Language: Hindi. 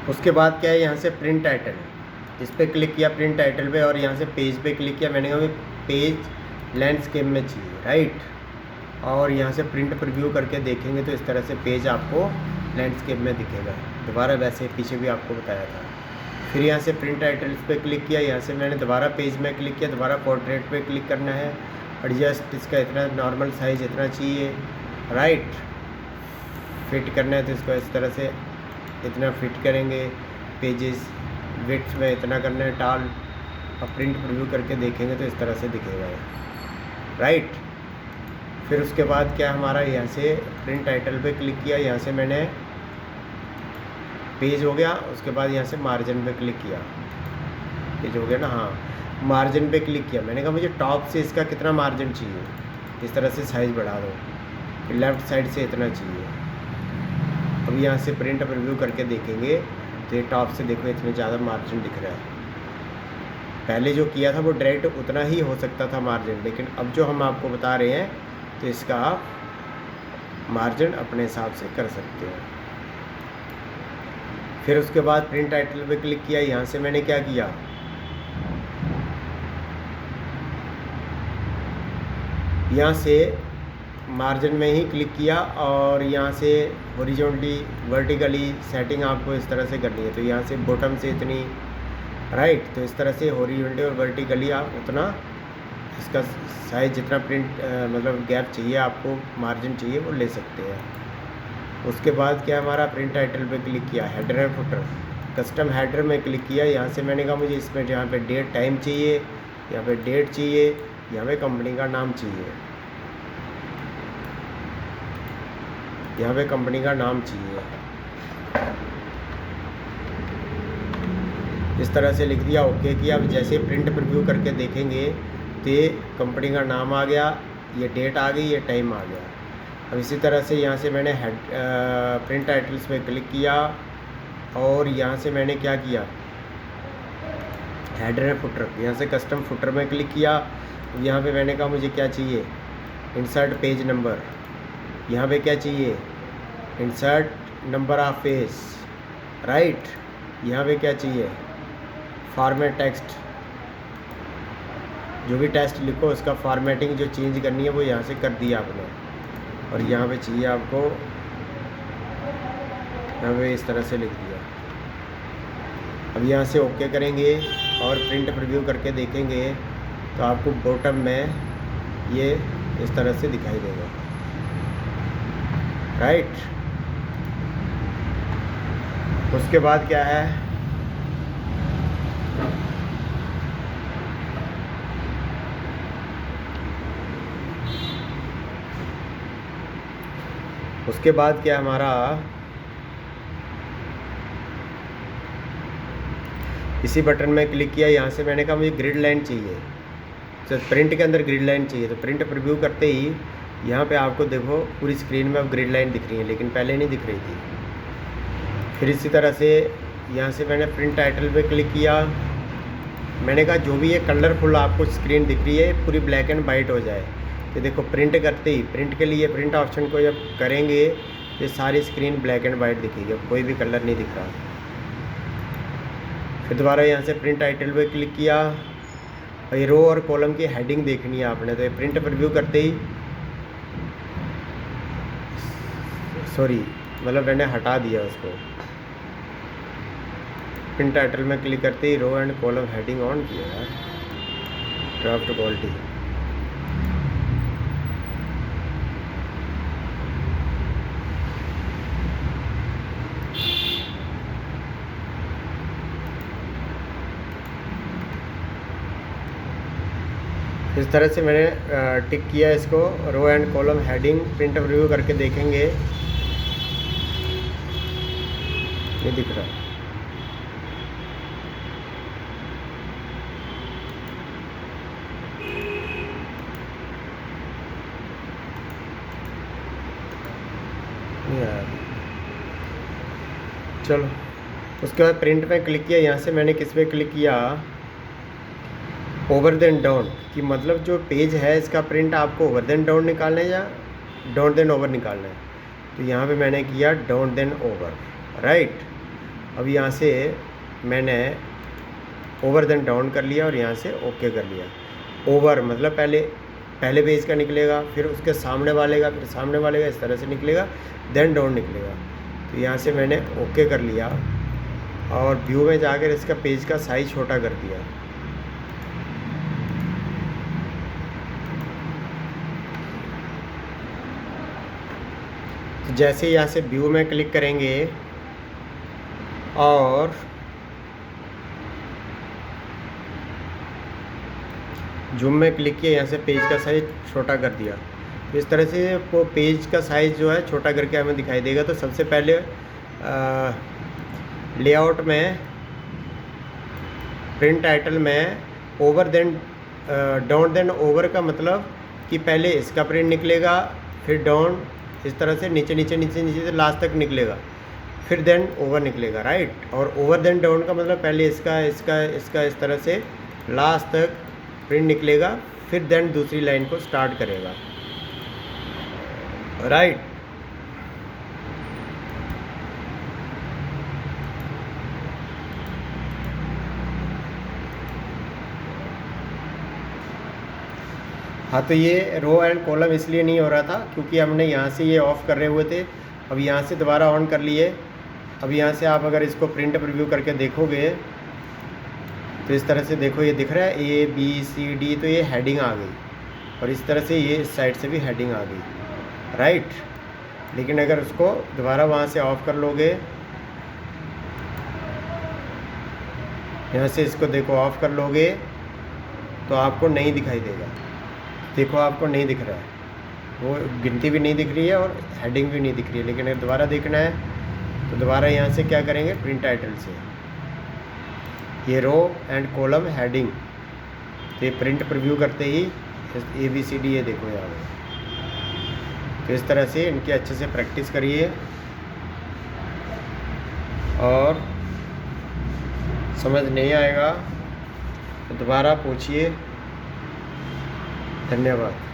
उसके बाद क्या है, यहाँ से प्रिंट टाइटल, इस पर क्लिक किया प्रिंट टाइटल पे, और यहाँ से पेज पे क्लिक किया। मैंने कहा पेज लैंडस्केप में चाहिए, राइट। और यहाँ से प्रिंट प्रीव्यू करके देखेंगे तो इस तरह से पेज आपको लैंडस्केप में दिखेगा। दोबारा वैसे पीछे भी आपको बताया था। फिर यहाँ से प्रिंट टाइटल्स पे क्लिक किया, यहाँ से मैंने दोबारा पेज में क्लिक किया, दोबारा पोर्ट्रेट पे क्लिक करना है। एडजस्ट इसका इतना नॉर्मल साइज़ इतना चाहिए, राइट। फिट करना है तो इसको इस तरह से इतना फिट करेंगे। पेजेस विड्थ में इतना करना है टाल, और प्रिंट प्रीव्यू करके देखेंगे तो इस तरह से दिखेगा, राइट। फिर उसके बाद क्या हमारा, यहाँ से प्रिंट टाइटल पे क्लिक किया, यहाँ से मैंने पेज हो गया। उसके बाद यहाँ से मार्जिन पे क्लिक किया, पेज हो गया ना, हाँ। मार्जिन पे क्लिक किया, मैंने कहा मुझे टॉप से इसका कितना मार्जिन चाहिए, इस तरह से साइज़ बढ़ा दो। फिर लेफ़्ट साइड से इतना चाहिए। अब यहाँ से प्रिंट प्रीव्यू करके देखेंगे तो ये टॉप से देखो इतने ज़्यादा मार्जिन दिख रहा है। पहले जो किया था वो डायरेक्ट उतना ही हो सकता था मार्जिन, लेकिन अब जो हम आपको बता रहे हैं तो इसका आप मार्जिन अपने हिसाब से कर सकते हो। फिर उसके बाद प्रिंट टाइटल पे क्लिक किया, यहाँ से मैंने क्या किया, यहाँ से मार्जिन में ही क्लिक किया, और यहाँ से हॉरिजॉन्टली वर्टिकली सेटिंग आपको इस तरह से करनी है। तो यहाँ से बॉटम से इतनी, राइट। तो इस तरह से हॉरिजॉन्टली और वर्टिकली आप उतना इसका साइज़ जितना प्रिंट मतलब गैप चाहिए आपको, मार्जिन चाहिए, वो ले सकते हैं। उसके बाद क्या हमारा प्रिंट टाइटल पे क्लिक किया, header and footer, custom header में क्लिक किया। यहाँ से मैंने कहा मुझे इसमें जहाँ पे डेट टाइम चाहिए, यहाँ पे डेट चाहिए, यहाँ पे कंपनी का नाम चाहिए, यहाँ पे कंपनी का नाम चाहिए। इस तरह से लिख दिया, ओके किया। अब जैसे प्रिंट प्रीव्यू करके देखेंगे तो ये कंपनी का नाम आ गया, ये डेट आ गई, ये टाइम आ गया। अब इसी तरह से यहाँ से मैंने प्रिंट टाइटल्स पे क्लिक किया, और यहाँ से मैंने क्या किया, हेडर एंड फुटर, यहाँ से कस्टम फुटर में क्लिक किया। यहाँ पे मैंने कहा मुझे क्या चाहिए, इंसर्ट पेज नंबर, यहाँ पे क्या चाहिए, insert number of page, right. यहाँ पे क्या चाहिए, फॉर्मेट टेक्स्ट, जो भी टेक्स्ट लिखो उसका फॉर्मेटिंग जो चेंज करनी है वो यहाँ से कर दिया आपने। और यहाँ पे चाहिए आपको, यहाँ पे इस तरह से लिख दिया। अब यहाँ से ओके करेंगे और प्रिंट प्रीव्यू करके देखेंगे तो आपको बॉटम में ये इस तरह से दिखाई देगा, राइट। उसके बाद क्या है, उसके बाद क्या हमारा, इसी बटन में क्लिक किया। यहाँ से मैंने कहा मुझे ग्रिड लाइन चाहिए, तो प्रिंट के अंदर ग्रिड लाइन चाहिए। तो प्रिंट प्रीव्यू करते ही यहाँ पे आपको देखो पूरी स्क्रीन में अब ग्रिड लाइन दिख रही है, लेकिन पहले नहीं दिख रही थी। फिर इसी तरह से यहाँ से मैंने प्रिंट टाइटल पे क्लिक किया। मैंने कहा जो भी ये कलरफुल आपको स्क्रीन दिख रही है पूरी ब्लैक एंड वाइट हो जाए। तो देखो प्रिंट करते ही, प्रिंट के लिए प्रिंट ऑप्शन को जब करेंगे तो सारी स्क्रीन ब्लैक एंड वाइट दिखेगी, अब कोई भी कलर नहीं दिख रहा। फिर दोबारा यहाँ से प्रिंट टाइटल पे क्लिक किया, और ये रो और कॉलम की हेडिंग देखनी है आपने। तो ये प्रिंट प्रीव्यू करते ही, सॉरी मतलब मैंने हटा दिया उसको। प्रिंट टाइटल में क्लिक करते ही row and column heading on किया यार, ड्राफ्ट क्वालिटी। इस तरह से मैंने टिक किया इसको, row and column heading print preview करके देखेंगे, ये दिख रहा है। चलो उसके बाद प्रिंट पे क्लिक किया। यहाँ से मैंने किस पे क्लिक किया, ओवर देन डाउन, कि मतलब जो पेज है इसका प्रिंट आपको ओवर देन डाउन निकालना है या डाउन देन ओवर निकालना है। तो यहाँ पे मैंने किया डाउन देन ओवर, राइट। अब यहाँ से मैंने ओवर देन डाउन कर लिया और यहाँ से ओके कर लिया। ओवर मतलब पहले पेज का निकलेगा, फिर उसके सामने वाले का, फिर सामने वाले का, इस तरह से निकलेगा, देन डाउन निकलेगा। तो यहाँ से मैंने ओके कर लिया और व्यू में जाकर इसका पेज का साइज छोटा कर दिया। तो जैसे यहाँ से व्यू में क्लिक करेंगे और जूम में क्लिक किया, यहाँ से पेज का साइज छोटा कर दिया। तो इस तरह से वो पेज का साइज़ जो है छोटा करके हमें दिखाई देगा। तो सबसे पहले लेआउट में प्रिंट टाइटल में over then down then over का मतलब कि पहले इसका प्रिंट निकलेगा, फिर डाउन, इस तरह से नीचे नीचे नीचे नीचे से लास्ट तक निकलेगा, फिर देन ओवर निकलेगा, राइट। और ओवर देन डाउन का मतलब पहले इसका इसका इसका इस तरह से लास्ट तक प्रिंट निकलेगा, फिर देन दूसरी लाइन को स्टार्ट करेगा, राइट। हाँ, तो ये रो एंड कॉलम इसलिए नहीं हो रहा था क्योंकि हमने यहाँ से ये ऑफ़ कर रहे हुए थे। अब यहाँ से दोबारा ऑन कर लिए। अब यहाँ से आप अगर इसको प्रिंट प्रीव्यू करके देखोगे तो इस तरह से देखो, ये दिख रहा है ABCD, तो ये हेडिंग आ गई और इस तरह से ये इस साइड से भी हेडिंग आ गई, राइट। लेकिन अगर उसको दोबारा वहाँ से ऑफ़ कर लोगे, यहाँ से इसको देखो ऑफ़ कर लोगे तो आपको नहीं दिखाई देगा। देखो आपको नहीं दिख रहा है, वो गिनती भी नहीं दिख रही है और हेडिंग भी नहीं दिख रही है। लेकिन अगर दोबारा देखना है तो दोबारा यहाँ से क्या करेंगे, प्रिंट टाइटल से ये रो एंड कॉलम हेडिंग, तो ये प्रिंट प्रीव्यू करते ही ABCD ये देखो यहाँ पे। तो इस तरह से इनकी अच्छे से प्रैक्टिस करिए और समझ नहीं आएगा तो दोबारा पूछिए। धन्यवाद।